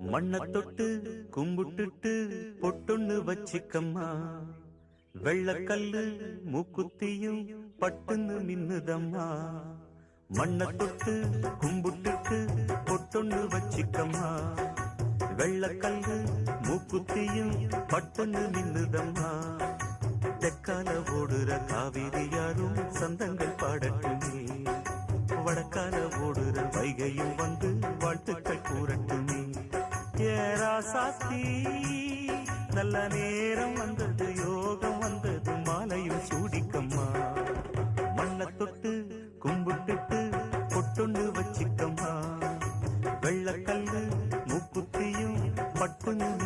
மண்ண தொட்டு கும்பிட்டுட்டு பொட்டொன்னு வச்சிக்கம்மா. வெள்ளக்கல்லு மூக்குத்தியும் பட்டுன்னு மின்னுதம்மா. மண்ண தொட்டு கும்பிட்டுட்டு பொட்டொன்னு வச்சிக்கம்மா. வெள்ளக்கல்லு மூக்குத்தியும் பட்டுன்னு மின்னுதம்மா. தெற்கால ஓடுற காவிரி யாரும் சந்தங்கள் பாடட்டுமே. வடக்கால ஓடுற வைகையும் வந்து வாழ்த்துக்கள் கூறட்டுமே. ஏராசாத்தி நல்ல நேரம் வந்தது, யோகம் வந்தது, மாலையும் சூடிக்கம்மா. மண்ண தொட்டு கும்பிட்டுட்டு பொட்டொண்டு வச்சிக்கம்மா. வெள்ளக்கல்லு மூக்குத்தியும் பட்டுன்னு